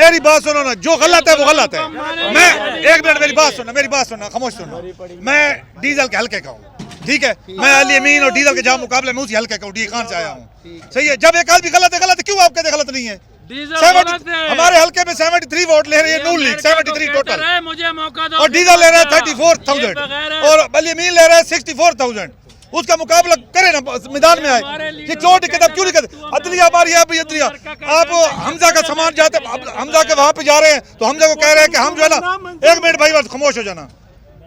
मेरी बात सुनो ना, जो गलत है वो गलत है। मैं एक मिनट, मेरी बात सुनना, खामोश सुनना। मैं डीजल के हल्के का हूँ, ठीक है। मैं अली अमीन और डीजल के जहाँ मुकाबले में उसी हल्के का हूँ, डी खान से आया हूँ, सही है। जब एक आदमी गलत है, क्यों आप कहते गलत नहीं है? हमारे हल्के में 73 वोट ले रही है नून लीग, 73 टोटल, मुझे मौका दो। और डीजल ले रहा है 34,000 और अली अमीन ले रहा है 64,000। उसका मुकाबला करे ना, मैदान में आए। ये चोट किताब क्यों नहीं करते? अदलिया हमारी है भाई, अदलिया। आप हमजा का सामान जाते, हमजा के वहां पे जा रहे हैं तो हमजा को कह रहे हैं कि हम जो है ना, एक मिनट भाई बस खामोश हो जाना।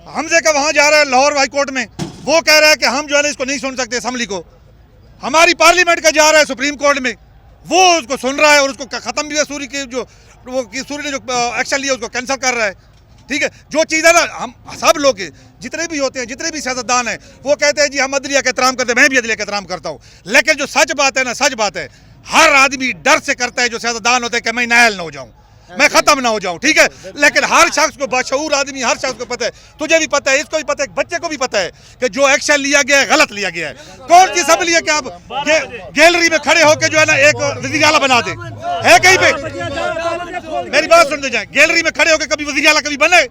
हमजे का वहां जा रहा है लाहौर हाई कोर्ट में, वो कह रहा है कि हम जो है ना इसको नहीं सुन सकते असम्बली को। हमारी पार्लियामेंट का जा रहा है सुप्रीम कोर्ट में, वो उसको सुन रहा है और उसको खत्म भी है। सूरी की जो सूरी ने जो एक्शन लिया उसको कैंसिल कर रहा है, ठीक है। जो चीज़ है ना, हम सब लोग जितने भी होते हैं, जितने भी सियासतदान हैं, वो कहते हैं जी हम अदलिया का एहतराम करते हैं। मैं भी अदलिया का एहतराम करता हूँ, लेकिन जो सच बात है ना, सच बात है, हर आदमी डर से करता है जो सियासतदान होते हैं कि मैं नायल ना हो जाऊँ, मैं खत्म ना हो जाऊं, ठीक है। लेकिन हर शख्स को, बाशऊर आदमी, हर शख्स को पता है, तुझे भी पता है, इसको भी पता है, बच्चे को भी पता है कि जो एक्शन लिया गया है गलत लिया गया है। कौन सी असम्बली है कि आप गैलरी में खड़े होकर जो है ना एक वज़ीर आला बना दे? है कहीं पे? मेरी बात सुनते जाए, गैलरी में खड़े होकर कभी वज़ीर आला कभी बने?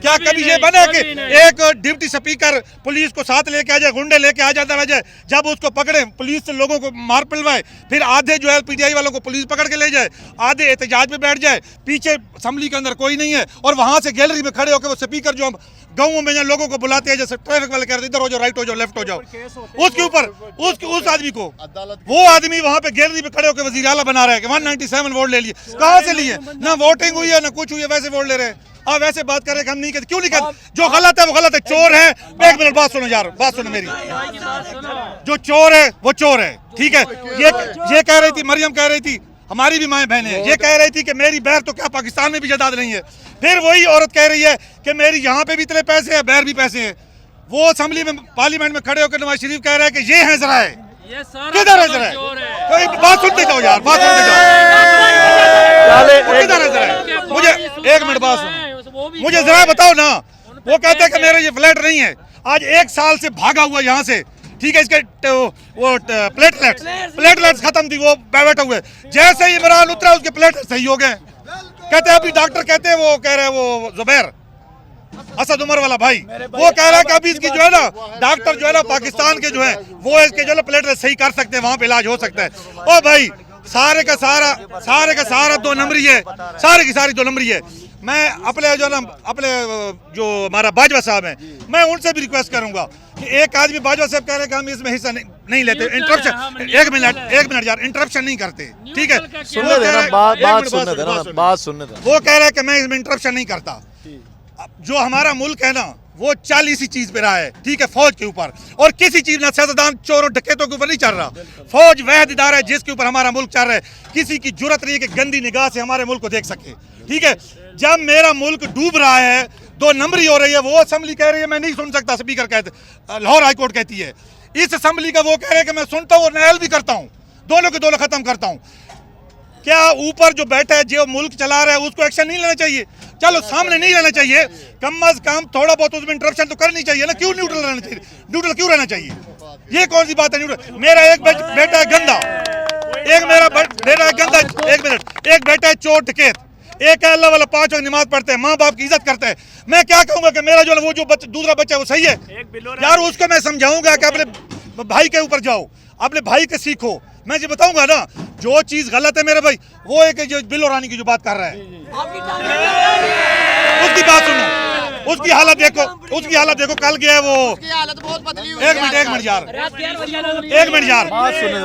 क्या कभी ये बने कि एक डिप्टी स्पीकर पुलिस को साथ लेके आ जाए, गुंडे लेके आ जाता रह जाए, जब उसको पकड़े पुलिस से लोगों को मार पिलवाए, फिर आधे जो है PTI वालों को पुलिस पकड़ के ले जाए, आधे एहतजाज में बैठ जाए, पीछे असेंबली के अंदर कोई नहीं है, और वहां से गैलरी में खड़े होकर वो स्पीकर जो हम गाँवों में लोगों को बुलाते हैं, जैसे ट्रैफिक वाले कहते हैं इधर हो जाओ, राइट हो जाओ, लेफ्ट हो जाओ, उसके ऊपर उस आदमी को, वो आदमी वहां पे गैलरी में खड़े होकर वज़ीर आला बना रहा है कि 197 वोट ले लिए। कहां से लिए? ना वोटिंग हुई है ना कुछ हुई है, वैसे वोट ले रहे हैं। आप वैसे बात कर रहे हैं कि हम नहीं कहते, क्यों नहीं कहते? जो गलत है वो गलत है, चोर है। एक मिनट बात सुनो यार, बात सुनो मेरी। जो चोर है वो चोर है, ठीक है। ये कह रही थी, मरियम कह रही थी, हमारी भी माएँ बहनें हैं, ये कह रही थी कि मेरी बहर तो क्या पाकिस्तान में भी जायदाद नहीं है। फिर वही औरत कह रही है कि मेरी यहाँ पे भी इतने पैसे हैं, बहर भी पैसे हैं। वो असेंबली में, पार्लियामेंट में खड़े होकर नवाज शरीफ कह रहे हैं कि ये है जरा है, किधर है जरा है? तो बात सुनते जाओ यार, बात सुनते जाओ, किधर है जरा? मुझे एक मिनट बात सुनो, मुझे जरा बताओ ना। वो कहते हैं कि मेरे ये फ्लैट नहीं है, आज 1 साल से भागा हुआ यहाँ से, ठीक है। इसके वो प्लेटलेट्स खत्म थी, वो बैठे हुए, जैसे ही इमरान उतरा उसके प्लेटलेट्स सही हो गए। कहते हैं अभी डॉक्टर कहते हैं, वो कह रहे हैं वो जुबैर असद उमर वाला भाई, वो कह रहा है कि अभी इसकी जो है ना, डॉक्टर जो है ना पाकिस्तान के जो है वो इसके जो है प्लेटलेट्स सही कर सकते हैं, वहां पे इलाज हो सकता है। ओ भाई सारे का सारा 2 नंबरी है, सारे की सारी 2 नंबरी है। मैं अपने जो ना, अपने जो हमारा बाजवा साहब हैं, मैं उनसे भी रिक्वेस्ट करूंगा कि एक आदमी बाजवा साहब कह रहे हैं कि हम इसमें हिस्सा नहीं लेते, इंटरप्शन, एक मिनट यार, इंटरप्शन नहीं करते, ठीक है। सुनने देना, बात सुनने देना। वो कह रहा है कि मैं इसमें इंटरप्शन नहीं करता। जो हमारा मुल्क है ना, वो 40 ही चीज पे रहा है, ठीक है, फौज के ऊपर, और किसी चीज ना सियासतदान चोरों डकैतों के ऊपर नहीं चल रहा। फौज वह इदारा है जिसके ऊपर हमारा मुल्क चल रहा है। किसी की जुर्रत नहीं है कि गंदी निगाह से हमारे मुल्क को देख सके, ठीक है। जब मेरा मुल्क डूब रहा है, 2 नंबरी हो रही है, वो असेंबली कह रही है मैं नहीं सुन सकता, स्पीकर कहते, लाहौर हाई कोर्ट कहती है। इस असेंबली का वो कह रहे हैं कि मैं सुनता हूँ और नायल भी करता हूँ, दोनों के दोनों खत्म करता हूँ। क्या ऊपर जो बैठा है, जो मुल्क चला रहा है, उसको एक्शन नहीं लेना चाहिए? चलो सामने नहीं रहना चाहिए, कम अज कम थोड़ा बहुत उसमें इंटरप्शन तो करनी चाहिए ना। क्यों न्यूट्रल रहना चाहिए? न्यूट्रल क्यों रहना चाहिए? ये कौन सी बात है न्यूट्रल? मेरा एक बेटा है गंदा, एक मेरा बेटा है गंदा, एक मिनट, एक बेटा है चोर डकैत, एक है अल्लाह वाला, 5 वक्त नमाज पढ़ते हैं, माँ बाप की इज्जत करते हैं। मैं क्या कहूँगा कि मेरा जो है वो जो दूसरा बच्चा है वो सही है यार, उसको मैं समझाऊंगा कि अपने भाई के ऊपर जाओ, अपने भाई के सीखो। मैं जो बताऊंगा ना, जो चीज गलत है मेरे भाई, वो एक जो बिलो रानी की जो बात कर रहा है, उसकी बात सुनो, उसकी हालत देखो, कल गया वो, उसकी हालत बहुत बदली हुई। एक मिनट यार, बात सुनने,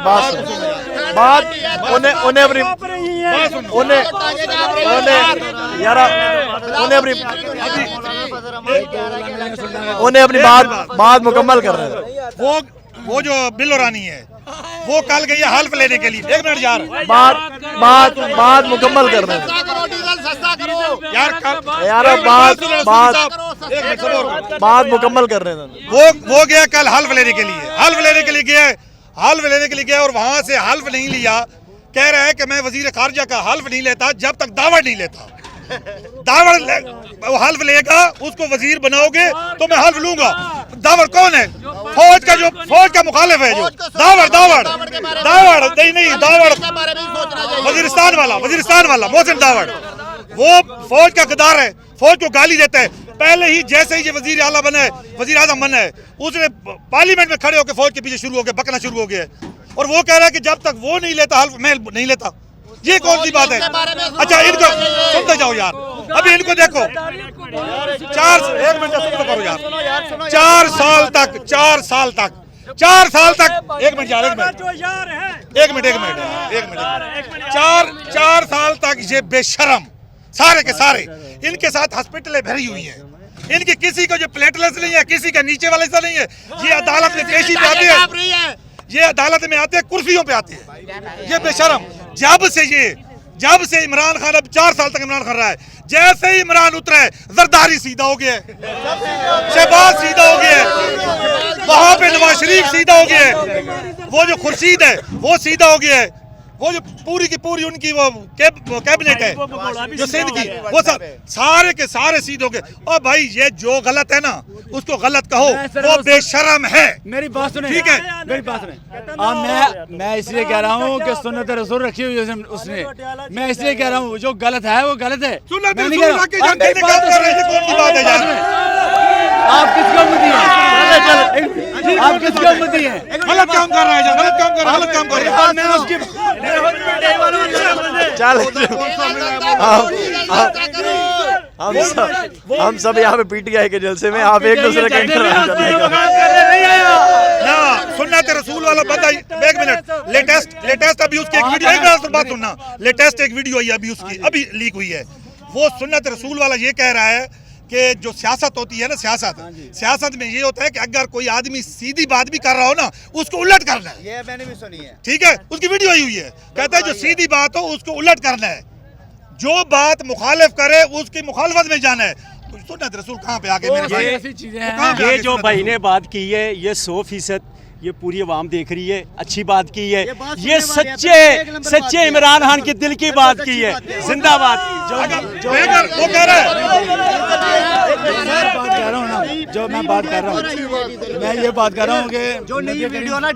उन्हें अपनी बात मुकम्मल कर रहे हैं। वो जो बिलो रानी है, वो कल गई है हल्फ लेने के लिए। एक मिनट यार, बात मुकम्मल कर रहे हैं यार, बात मुकम्मल कर रहे हैं। वो गया कल हल्फ लेने के लिए गया, और वहां से हल्फ नहीं लिया। कह रहा है कि मैं वजीर खारजा का हल्फ नहीं लेता जब तक दावड़ नहीं लेता। वो हल्फ लेगा, उसको वजीर बनाओगे तो मैं हल्फ लूंगा। दावड़ कौन है? फौज का मुखालिफ है जो दावड़ नहीं, दावड़ वजीरिस्तान वाला मोहसिन दावड़। वो फौज का गद्दार है, फौज को गाली देता है। पहले ही जैसे ही ये वजीर आला बना है, वजीर आजम बना है, उसने पार्लियामेंट में खड़े होकर फौज के पीछे शुरू हो गया, बकना शुरू हो गया और वो कह रहा है कि जब तक वो नहीं लेता हल्फ मैं नहीं लेता। ये कौन सी बात है? अच्छा इनको सुनते जाओ यार, अभी इनको देखो 1 मिनट सुनते करो यार। 4 साल तक 1 मिनट यार, 1 मिनट 4 साल तक ये बेशरम सारे के सारे इनके साथ हॉस्पिटलें भरी हुई हैं। इनकी किसी को जो प्लेटलेट्स नहीं है, किसी का नीचे वाला हिस्सा नहीं है। ये अदालत में पेशी पे आते हैं, ये अदालत में आते हैं, कुर्सियों पे आते हैं। ये बेशरम जब से इमरान खान, अब 4 साल तक इमरान खान रहा है, जैसे ही इमरान उतरा है जरदारी सीधा हो गया है, शहबाज सीधा हो गया है, वहां पे नवाज शरीफ सीधा हो गया है, वो जो खुर्शीद है वो सीधा हो गया है, वो जो पूरी की पूरी उनकी वो कैबिनेट है जो सिंध की, वो सब सारे के सारे सीधे हो गए। और भाई ये जो गलत है ना उसको गलत कहो, वो बेशरम है। मेरी बात सुने, ठीक है, मेरी बात सुने। मैं इसलिए कह रहा हूँ कि सुन्नत रसूल रखी हुई है उसने, मैं इसलिए कह रहा हूँ जो गलत है वो गलत है। सुन्नत रसूल रख के जानते नहीं काम कर रहे हैं, कौन सी बात है यार? आप किसको मुद्दी हैं? आप किसको मुद्दी हैं? गलत काम कर रहा है, गलत काम कर रहा है। मैं उसकी चल हम सब यहाँ पे पीटीआई के जलसे में, आप एक दूसरे का इंटरव्यू करने ना सुन्नत रसूल वाला बंदा। 1 मिनट, लेटेस्ट अभी उसकी एक वीडियो, एक मिनट बात सुनना, लेटेस्ट एक वीडियो आई अभी उसकी, अभी लीक हुई है। वो सुन्नत रसूल वाला ये कह रहा है कि जो सियासत होती है ना, सियासत में ये होता है कि अगर कोई आदमी सीधी बात भी कर रहा हो ना उसको उलट करना है। ये मैंने भी सुनी है, ठीक है, उसकी वीडियो आई हुई है, कहता है जो सीधी बात हो उसको उलट करना है, जो बात मुखालिफ करे उसकी मुखालफत में जाना है। तो सुन्नत रसूल कहाँ पे आगे मेरे भाई? ऐसी चीजें हैं। ये जो भाई ने बात की है ये 100% ये पूरी आवाम देख रही है, अच्छी बात की है। ये सच्चे इमरान खान के दिल की बात की है। जिंदाबाद। वो कह रहा है, जो मैं बात कर रहा हूँ, मैं ये बात कर रहा हूँ कि जो नई वीडियो ना